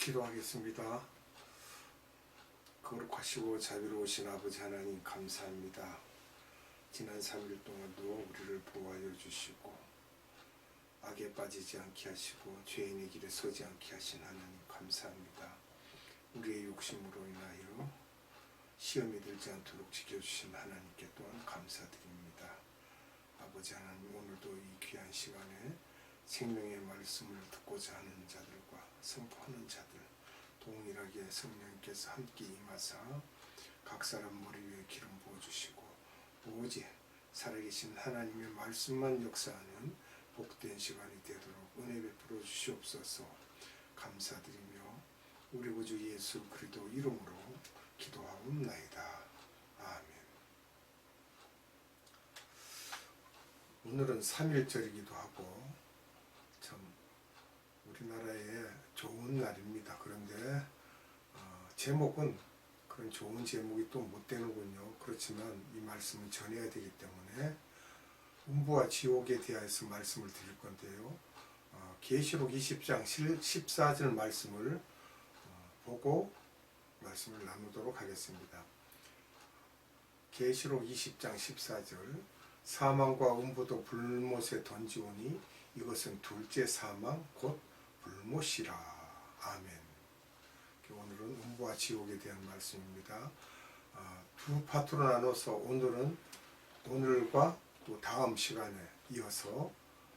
기도하겠습니다. 거룩하시고 자비로우신 아버지 하나님 감사합니다. 지난 3일 동안도 우리를 보호하여 주시고 악에 빠지지 않게 하시고 죄인의 길에 서지 않게 하신 하나님 감사합니다. 우리의 욕심으로 인하여 시험에 들지 않도록 지켜주신 하나님께 또한 감사드립니다. 아버지 하나님, 오늘도 이 귀한 시간에 생명의 말씀을 듣고자 하는 자들과 선포하는 자들 동일하게 성령님께서 함께 임하사 각 사람 머리 위에 기름 부어주시고 오직 살아계신 하나님의 말씀만 역사하는 복된 시간이 되도록 은혜 베풀어 주시옵소서. 감사드리며 우리 구주 예수 그리스도 이름으로 기도하옵나이다. 아멘. 오늘은 3.1절이기도 하고 참 우리나라에 좋은 날입니다. 그런데 제목은 그런 좋은 제목이 또 못 되는군요. 그렇지만 이 말씀을 전해야 되기 때문에 음부와 지옥에 대해서 말씀을 드릴 건데요. 계시록 20장 14절 말씀을 보고 말씀을 나누도록 하겠습니다. 계시록 20장 14절 사망과 음부도 불못에 던지오니 이것은 둘째 사망 곧 불못이라. 아멘. 오늘은 음부와 지옥에 대한 말씀입니다. 두 파트로 나눠서 오늘과 또 다음 시간에 이어서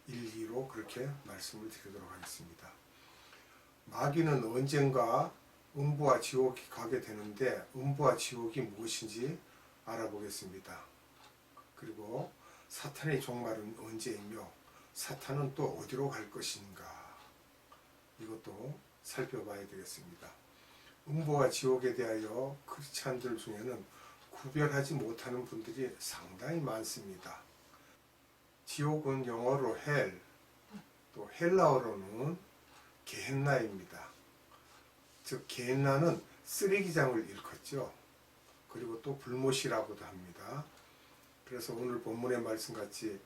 1, 2로 그렇게 말씀을 드리도록 하겠습니다. 마귀는 언젠가 음부와 지옥에 가게 되는데 음부와 지옥이 무엇인지 알아보겠습니다. 그리고 사탄의 종말은 언제이며 사탄은 또 어디로 갈 것인가, 이것도 살펴봐야 되겠습니다. 음부와 지옥에 대하여 크리스찬들 중에는 구별하지 못하는 분들이 상당히 많습니다. 지옥은 영어로 헬, 또 헬라어로는 게헨나입니다. 즉 게헨나는 쓰레기장을 일컫죠. 그리고 또 불못이라고도 합니다. 그래서 오늘 본문의 말씀같이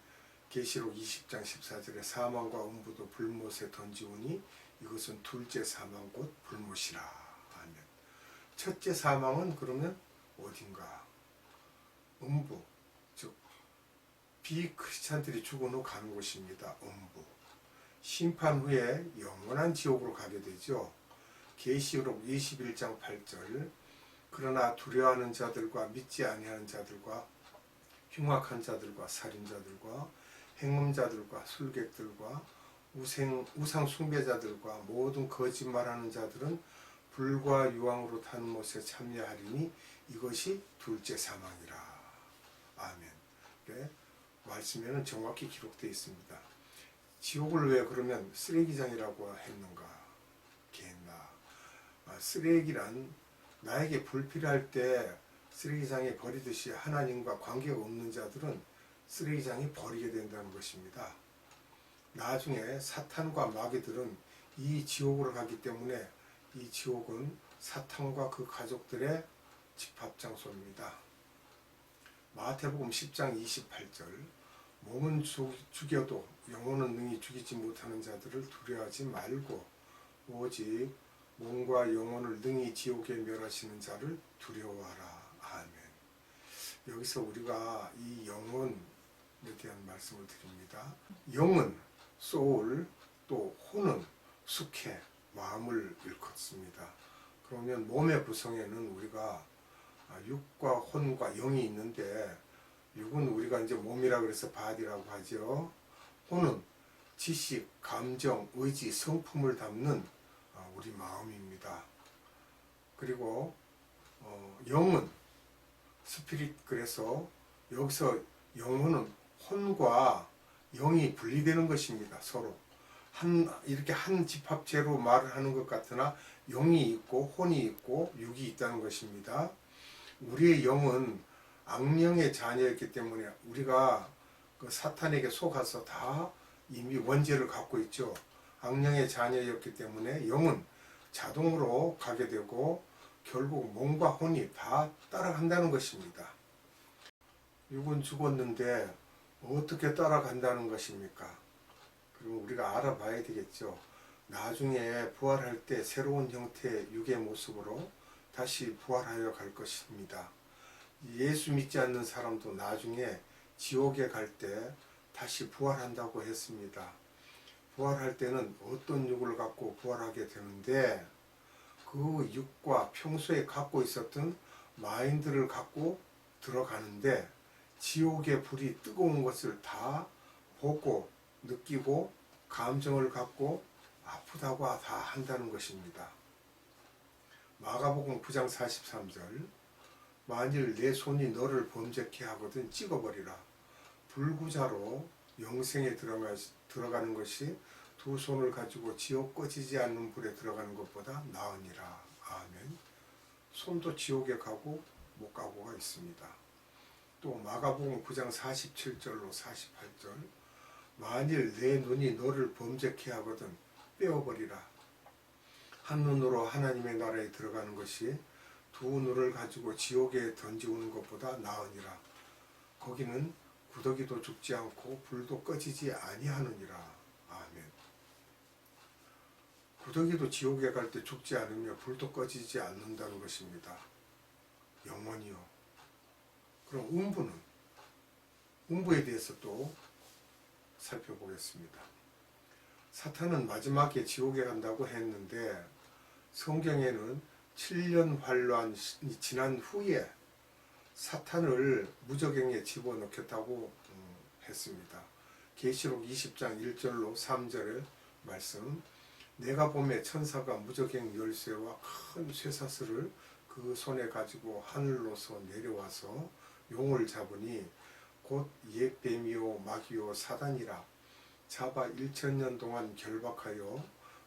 계시록 20장 14절에 사망과 음부도 불못에 던지오니 이것은 둘째 사망 곧 불못이라 하면, 첫째 사망은 그러면 어딘가? 음부, 즉 비크리스찬들이 죽은 후 가는 곳입니다. 음부. 심판 후에 영원한 지옥으로 가게 되죠. 계시록 21장 8절 그러나 두려워하는 자들과 믿지 아니하는 자들과 흉악한 자들과 살인자들과 행음자들과 술객들과 우상 숭배자들과 모든 거짓말하는 자들은 불과 유황으로 탄 못에 참여하리니 이것이 둘째 사망이라. 아멘. 네, 말씀에는 정확히 기록되어 있습니다. 지옥을 왜 그러면 쓰레기장이라고 했는가? 게헨나. 쓰레기란 나에게 불필요할 때 쓰레기장에 버리듯이 하나님과 관계가 없는 자들은 쓰레기장에 버리게 된다는 것입니다. 나중에 사탄과 마귀들은 이 지옥으로 가기 때문에 이 지옥은 사탄과 그 가족들의 집합장소입니다. 마태복음 10장 28절 몸은 죽여도 영혼은 능히 죽이지 못하는 자들을 두려워하지 말고 오직 몸과 영혼을 능히 지옥에 멸하시는 자를 두려워하라. 아멘. 여기서 우리가 이 영혼에 대한 말씀을 드립니다. 영은 소울, 또 혼은 숙해, 마음을 일컫습니다. 그러면 몸의 구성에는 우리가 육과 혼과 영이 있는데, 육은 우리가 이제 몸이라 그래서 바디라고 하죠. 혼은 지식, 감정, 의지, 성품을 담는 우리 마음입니다. 그리고 영은 스피릿, 그래서 여기서 영혼은 혼과 영이 분리되는 것입니다. 서로 이렇게 한 집합체로 말을 하는 것 같으나 영이 있고 혼이 있고 육이 있다는 것입니다. 우리의 영은 악령의 자녀였기 때문에 우리가 그 사탄에게 속아서 다 이미 원죄를 갖고 있죠. 악령의 자녀였기 때문에 영은 자동으로 가게 되고 결국 몸과 혼이 다 따라간다는 것입니다. 육은 죽었는데 어떻게 따라간다는 것입니까? 그럼 우리가 알아봐야 되겠죠. 나중에 부활할 때 새로운 형태의 육의 모습으로 다시 부활하여 갈 것입니다. 예수 믿지 않는 사람도 나중에 지옥에 갈 때 다시 부활한다고 했습니다. 부활할 때는 어떤 육을 갖고 부활하게 되는데 그 육과 평소에 갖고 있었던 마인드를 갖고 들어가는데 지옥의 불이 뜨거운 것을 다 보고 느끼고 감정을 갖고 아프다고 다 한다는 것입니다. 마가복음 9장 43절 만일 내 손이 너를 범죄케 하거든 찍어버리라. 불구자로 영생에 들어가는 것이 두 손을 가지고 지옥 꺼지지 않는 불에 들어가는 것보다 나으니라. 아멘. 손도 지옥에 가고 못 가고가 있습니다. 또 마가복음 9장 47절로 48절 만일 내 눈이 너를 범죄케 하거든 빼어버리라. 한 눈으로 하나님의 나라에 들어가는 것이 두 눈을 가지고 지옥에 던지우는 것보다 나으니라. 거기는 구더기도 죽지 않고 불도 꺼지지 아니하느니라. 아멘. 구더기도 지옥에 갈 때 죽지 않으며 불도 꺼지지 않는다는 것입니다. 영원히요. 그럼 음부에 대해서 또 살펴보겠습니다. 사탄은 마지막에 지옥에 간다고 했는데 성경에는 7년 환란이 지난 후에 사탄을 무저갱에 집어넣겠다고 했습니다. 계시록 20장 1절로 3절의 말씀 내가 보매 천사가 무저갱 열쇠와 큰 쇠사슬을 그 손에 가지고 하늘로서 내려와서 용을 잡으니 곧 옛뱀이요 마귀요 사단이라 잡아 1000년 동안 결박하여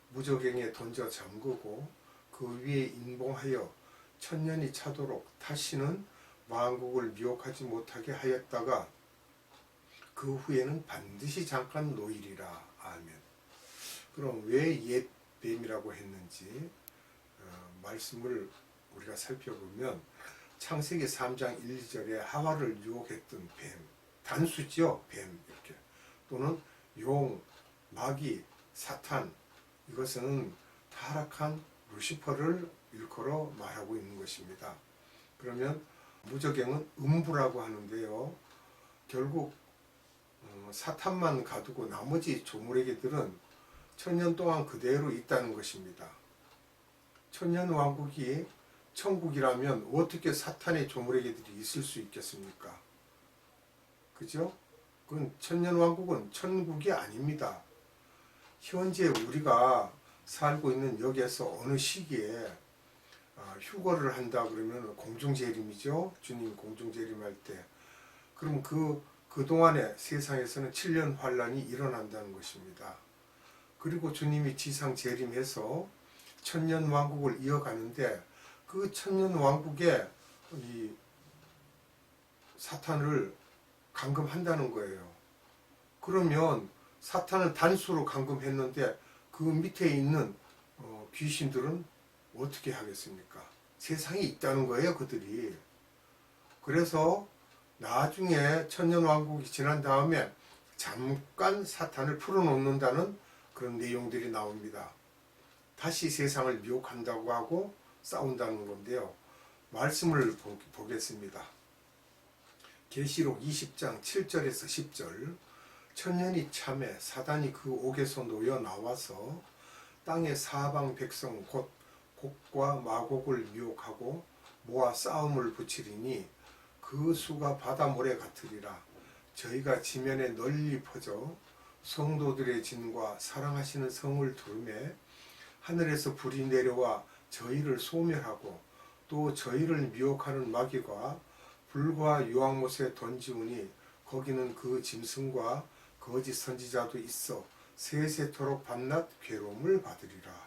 무저갱에 던져 잠그고 그 위에 인봉하여 1000년이 차도록 다시는 만국을 미혹하지 못하게 하였다가 그 후에는 반드시 잠깐 놓이리라. 아멘. 그럼 왜 옛뱀이라고 했는지 말씀을 우리가 살펴보면 창세기 3장 1, 2절에 하와를 유혹했던 뱀, 단수죠. 뱀 이렇게 또는 용, 마귀, 사탄 이것은 타락한 루시퍼를 일컬어 말하고 있는 것입니다. 그러면 무저갱은 음부라고 하는데요. 결국 사탄만 가두고 나머지 조물애기들은 1000년 동안 그대로 있다는 것입니다. 천년왕국이 천국이라면 어떻게 사탄의 조물애기들이 있을 수 있겠습니까? 그죠? 그건 천년왕국은 천국이 아닙니다. 현재 우리가 살고 있는 여기에서 어느 시기에 휴거를 한다 그러면 공중재림이죠. 주님 공중재림할 때. 그럼 그동안에 세상에서는 7년 환란이 일어난다는 것입니다. 그리고 주님이 지상 재림해서 천년 왕국을 이어가는데 그 천년 왕국에 이 사탄을 감금한다는 거예요. 그러면 사탄을 단수로 감금했는데 그 밑에 있는 귀신들은 어떻게 하겠습니까? 세상에 있다는 거예요, 그들이. 그래서 나중에 천년왕국이 지난 다음에 잠깐 사탄을 풀어놓는다는 그런 내용들이 나옵니다. 다시 세상을 미혹한다고 하고 싸운다는 건데요. 말씀을 보겠습니다. 계시록 20장 7절에서 10절 천년이 참에 사단이 그 옥에서 놓여 나와서 땅의 사방 백성 곧 곡과 마곡을 미혹하고 모아 싸움을 붙이리니 그 수가 바다 모래 같으리라. 저희가 지면에 널리 퍼져 성도들의 진과 사랑하시는 성을 두르매 하늘에서 불이 내려와 저희를 소멸하고 또 저희를 미혹하는 마귀가 불과 유황못에 던지우니 거기는 그 짐승과 거짓 선지자도 있어 세세토록 밤낮 괴로움을 받으리라.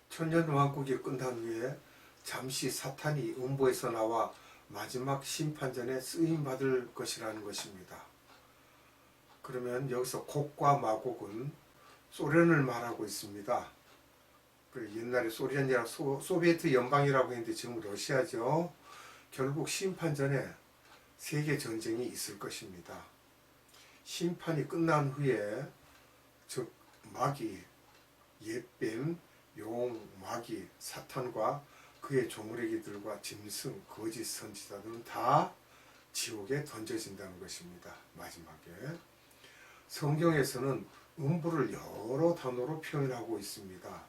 천년왕국이 끝난 후에 잠시 사탄이 음부에서 나와 마지막 심판전에 쓰임받을 것이라는 것입니다. 그러면 여기서 곡과 마곡은 소련을 말하고 있습니다. 옛날에 소련이라 소비에트 연방이라고 했는데 지금 러시아죠. 결국 심판전에 세계 전쟁이 있을 것입니다. 심판이 끝난 후에 즉 마귀 옛뱀, 용, 마귀, 사탄과 그의 조무래기들과 짐승, 거짓 선지자들은 다 지옥에 던져진다는 것입니다. 마지막에 성경에서는 음부를 여러 단어로 표현하고 있습니다.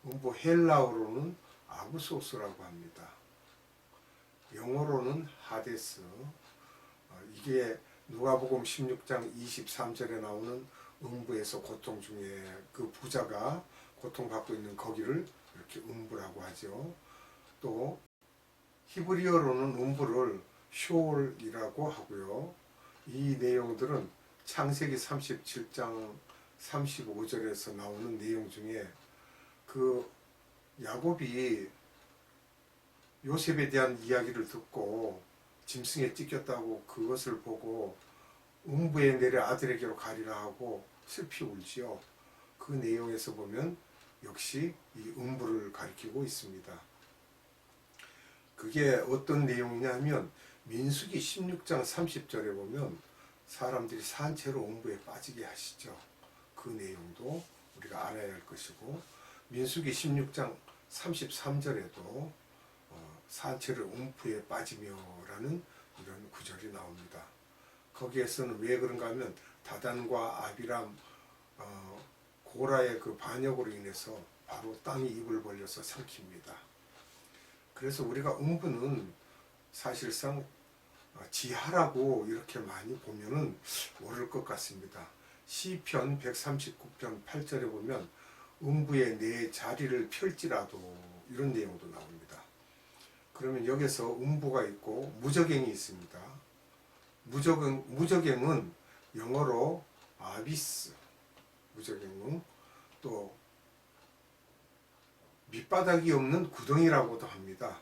음부 헬라어로는 아구소스라고 합니다. 영어로는 하데스. 이게 누가복음 16장 23절에 나오는 음부에서 고통 중에 그 부자가 고통받고 있는 거기를 이렇게 음부라고 하죠. 또 히브리어로는 음부를 쇼올이라고 하고요. 이 내용들은 창세기 37장 35절에서 나오는 내용 중에 그 야곱이 요셉에 대한 이야기를 듣고 짐승에 찢겼다고 그것을 보고 음부에 내려 아들에게로 가리라 하고 슬피 울지요. 그 내용에서 보면 역시 이 음부를 가리키고 있습니다. 그게 어떤 내용이냐면 민수기 16장 30절에 보면 사람들이 산채로 음부에 빠지게 하시죠. 그 내용도 우리가 알아야 할 것이고 민수기 16장 33절에도 산채를 음부에 빠지며라는 이런 구절이 나옵니다. 거기에서는 왜 그런가 하면 다단과 아비람 고라의 그 반역으로 인해서 바로 땅이 입을 벌려서 삼킵니다. 그래서 우리가 음부는 사실상 지하라고 이렇게 많이 보면은 옳을 것 같습니다. 시편 139편 8절에 보면 음부에 내 자리를 펼지라도 이런 내용도 나옵니다. 그러면 여기서 음부가 있고 무저갱이 있습니다. 무저갱은 영어로 아비스, 무저갱은 또 밑바닥이 없는 구덩이라고도 합니다.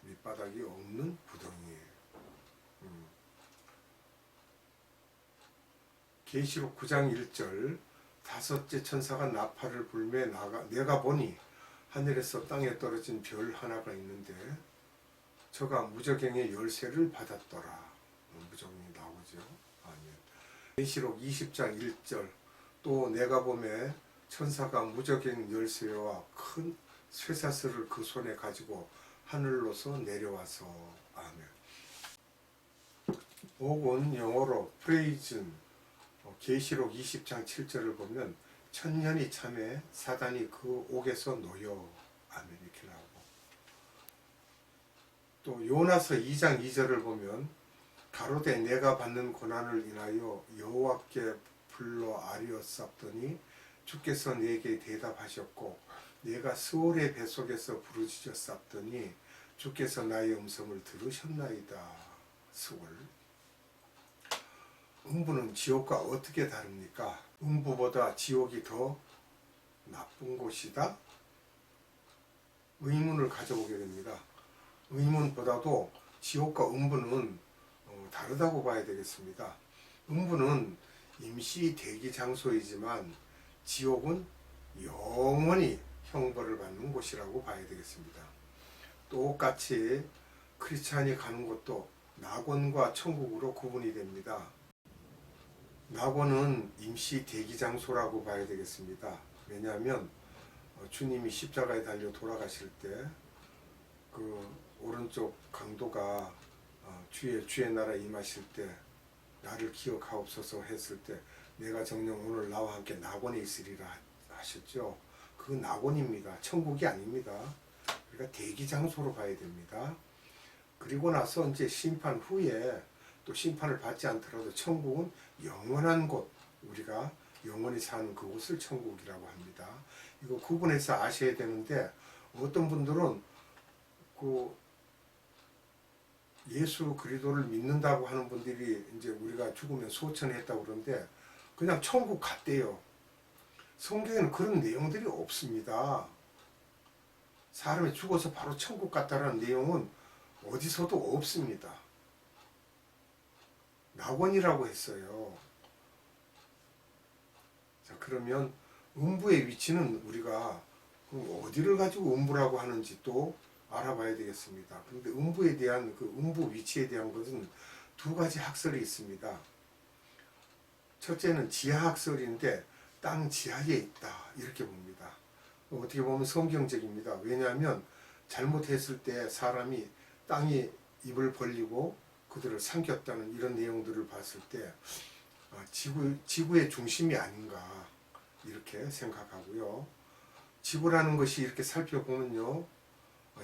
밑바닥이 없는 구덩이에요. 계시록 9장 1절 다섯째 천사가 나팔을 불매 내가 보니 하늘에서 땅에 떨어진 별 하나가 있는데 저가 무저갱의 열쇠를 받았더라. 무저갱이 나오죠. 아멘. 계시록 20장 1절 또 내가 보매 천사가 무저갱 열쇠와 큰 쇠사슬을 그 손에 가지고 하늘로서 내려와서 아멘. 옥은 영어로 프레이즌 계시록 20장 7절을 보면 천년이 참에 사단이 그 옥에서 놓여 아멘 이렇게 나오고 또 요나서 2장 2절을 보면 가로되 내가 받는 고난을 인하여 여호와께 불러 아뢰었사옵더니 주께서 내게 대답하셨고 내가 스올의 뱃속에서 부르짖었사옵더니 주께서 나의 음성을 들으셨나이다. 스올. 음부는 지옥과 어떻게 다릅니까? 음부보다 지옥이 더 나쁜 곳이다? 의문을 가져보게 됩니다. 의문보다도 지옥과 음부는 다르다고 봐야 되겠습니다. 음부는 임시 대기 장소이지만 지옥은 영원히 형벌을 받는 곳이라고 봐야 되겠습니다. 똑같이 크리스찬이 가는 곳도 낙원과 천국으로 구분이 됩니다. 낙원은 임시 대기 장소라고 봐야 되겠습니다. 왜냐하면 주님이 십자가에 달려 돌아가실 때 그 오른쪽 강도가 주의 나라 임하실 때 나를 기억하옵소서 했을 때 내가 정녕 오늘 나와 함께 낙원에 있으리라 하셨죠. 그 낙원입니다. 천국이 아닙니다. 그러니까 대기 장소로 봐야 됩니다. 그리고 나서 이제 심판 후에 또 심판을 받지 않더라도 천국은 영원한 곳, 우리가 영원히 사는 그곳을 천국이라고 합니다. 이거 구분해서 아셔야 되는데 어떤 분들은 그 예수 그리스도를 믿는다고 하는 분들이 이제 우리가 죽으면 소천했다고 그러는데 그냥 천국 갔대요. 성경에는 그런 내용들이 없습니다. 사람이 죽어서 바로 천국 갔다라는 내용은 어디서도 없습니다. 낙원이라고 했어요. 자, 그러면 음부의 위치는 우리가 어디를 가지고 음부라고 하는지 또 알아봐야 되겠습니다. 그런데 음부에 대한 그 음부 위치에 대한 것은 두 가지 학설이 있습니다. 첫째는 지하학설인데 땅 지하에 있다 이렇게 봅니다. 어떻게 보면 성경적입니다. 왜냐하면 잘못했을 때 사람이 땅에 입을 벌리고 그들을 삼켰다는 이런 내용들을 봤을 때 지구의 중심이 아닌가 이렇게 생각하고요. 지구라는 것이 이렇게 살펴보면요,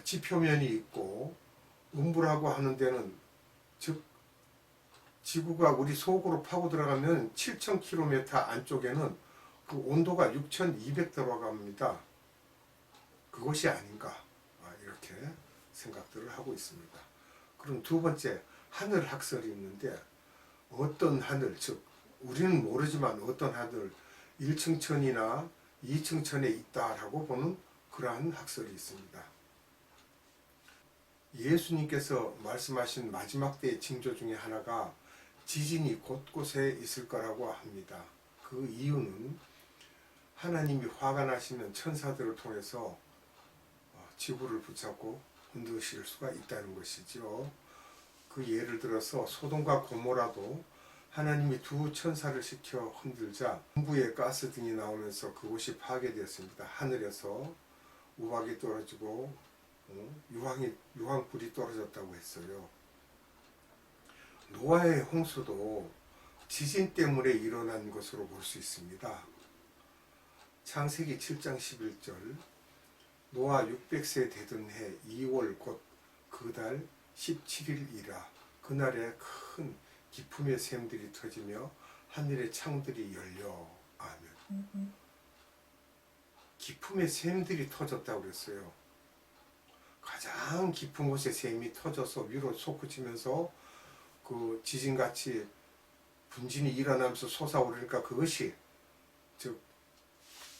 지표면이 있고 음부라고 하는 데는, 즉 지구가 우리 속으로 파고 들어가면 7,000km 안쪽에는 그 온도가 6,200도라고 합니다. 그것이 아닌가 이렇게 생각들을 하고 있습니다. 그럼 두 번째, 하늘 학설이 있는데, 어떤 하늘, 즉 우리는 모르지만 어떤 하늘 1층 천이나 2층 천에 있다라고 보는 그러한 학설이 있습니다. 예수님께서 말씀하신 마지막 때의 징조 중에 하나가 지진이 곳곳에 있을 거라고 합니다. 그 이유는 하나님이 화가 나시면 천사들을 통해서 지구를 붙잡고 흔드실 수가 있다는 것이죠. 그 예를 들어서 소돔과 고모라도 하나님이 두 천사를 시켜 흔들자 음부에 가스등이 나오면서 그곳이 파괴되었습니다. 하늘에서 우박이 떨어지고 유황불이 떨어졌다고 했어요. 노아의 홍수도 지진 때문에 일어난 것으로 볼 수 있습니다. 창세기 7장 11절, 노아 600세 되던 해 2월 곧 그 달 17일이라 그날에 큰 기품의 샘들이 터지며 하늘의 창들이 열려. 아멘. 기품의 샘들이 터졌다고 그랬어요. 가장 깊은 곳에 샘이 터져서 위로 솟구치면서 그 지진같이 분진이 일어나면서 솟아오르니까 그것이, 즉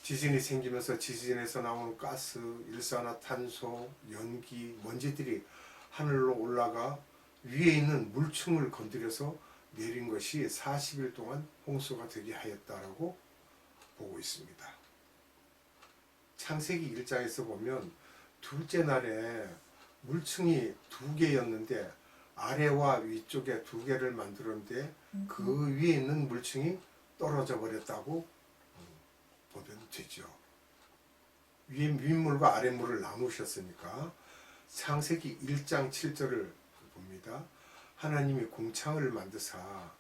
지진이 생기면서 지진에서 나오는 가스, 일산화탄소, 연기, 먼지들이 하늘로 올라가 위에 있는 물층을 건드려서 내린 것이 40일 동안 홍수가 되게 하였다라고 보고 있습니다. 창세기 1장에서 보면 둘째 날에 물층이 2개였는데 아래와 위쪽에 2개를 만들었는데 그 위에 있는 물층이 떨어져 버렸다고 보면 되죠. 윗물과 아랫물을 나누셨으니까 창세기 1장 7절을 봅니다. 하나님이 궁창을 만드사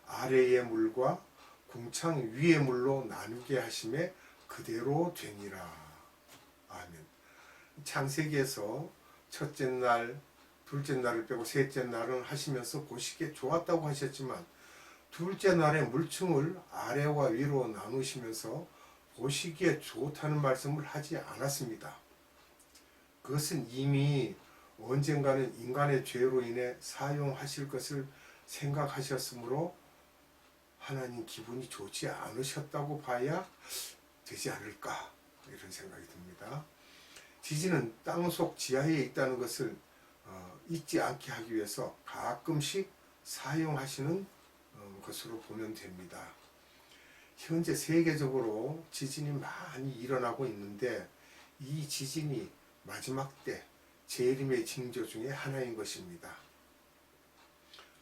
아래의 물과 궁창 위의 물로 나누게 하심에 그대로 되니라. 아멘. 창세기에서 첫째 날, 둘째 날을 빼고 셋째 날은 하시면서 보시기에 좋았다고 하셨지만 둘째 날에 물층을 아래와 위로 나누시면서 보시기에 좋다는 말씀을 하지 않았습니다. 그것은 이미 언젠가는 인간의 죄로 인해 사용하실 것을 생각하셨으므로 하나님 기분이 좋지 않으셨다고 봐야 되지 않을까 이런 생각이 듭니다. 지진은 땅속 지하에 있다는 것을 잊지 않게 하기 위해서 가끔씩 사용하시는 것으로 보면 됩니다. 현재 세계적으로 지진이 많이 일어나고 있는데 이 지진이 마지막 때 재림의 징조 중에 하나인 것입니다.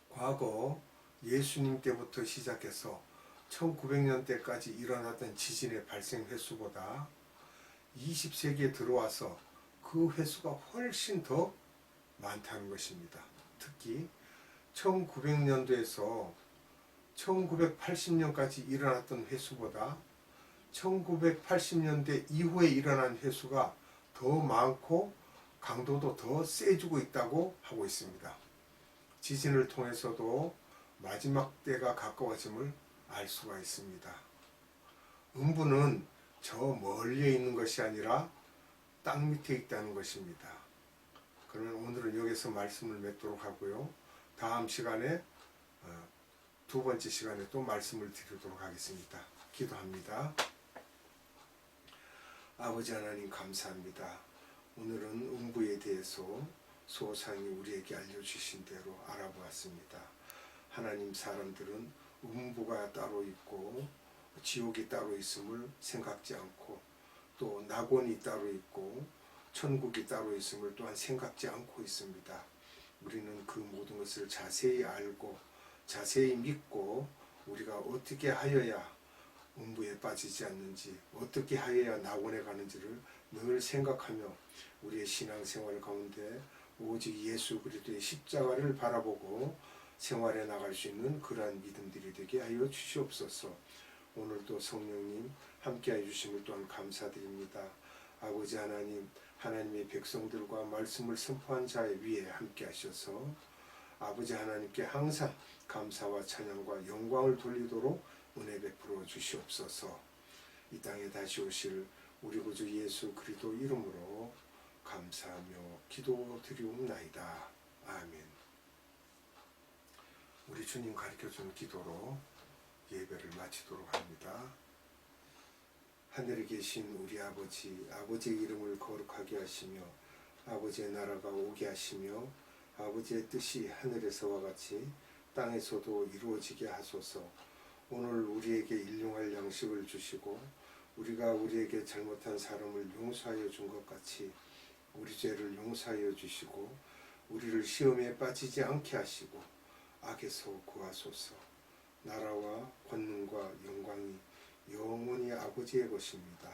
과거 예수님 때부터 시작해서 1900년대까지 일어났던 지진의 발생 횟수보다 20세기에 들어와서 그 횟수가 훨씬 더 많다는 것입니다. 특히 1900년도에서 1980년까지 일어났던 횟수보다 1980년대 이후에 일어난 횟수가 더 많고 강도도 더 세지고 있다고 하고 있습니다. 지진을 통해서도 마지막 때가 가까워짐을 알 수가 있습니다. 음부는 저 멀리에 있는 것이 아니라 땅 밑에 있다는 것입니다. 그러면 오늘은 여기서 말씀을 맺도록 하고요. 다음 시간에 두 번째 시간에 또 말씀을 드리도록 하겠습니다. 기도합니다. 아버지 하나님 감사합니다. 오늘은 음부에 대해서 소상히 우리에게 알려주신 대로 알아보았습니다. 하나님, 사람들은 음부가 따로 있고 지옥이 따로 있음을 생각지 않고 또 낙원이 따로 있고 천국이 따로 있음을 또한 생각지 않고 있습니다. 우리는 그 모든 것을 자세히 알고 자세히 믿고 우리가 어떻게 하여야 음부에 빠지지 않는지, 어떻게 하여야 낙원에 가는지를 늘 생각하며 우리의 신앙생활 가운데 오직 예수 그리스도의 십자가를 바라보고 생활해 나갈 수 있는 그러한 믿음들이 되게 하여 주시옵소서. 오늘도 성령님 함께해 주심을 또한 감사드립니다. 아버지 하나님, 하나님의 백성들과 말씀을 선포한 자의 위에 함께 하셔서 아버지 하나님께 항상 감사와 찬양과 영광을 돌리도록 은혜 베풀어 주시옵소서. 이 땅에 다시 오실 우리 구주 예수 그리스도 이름으로 감사하며 기도드리옵나이다. 아멘. 우리 주님 가르쳐준 기도로 예배를 마치도록 합니다. 하늘에 계신 우리 아버지, 아버지의 이름을 거룩하게 하시며 아버지의 나라가 오게 하시며 아버지의 뜻이 하늘에서와 같이 땅에서도 이루어지게 하소서. 오늘 우리에게 일용할 양식을 주시고 우리가 우리에게 잘못한 사람을 용서하여 준 것 같이 우리 죄를 용서하여 주시고 우리를 시험에 빠지지 않게 하시고 악에서 구하소서. 나라와 권능과 영광이 영원히 아버지의 것입니다.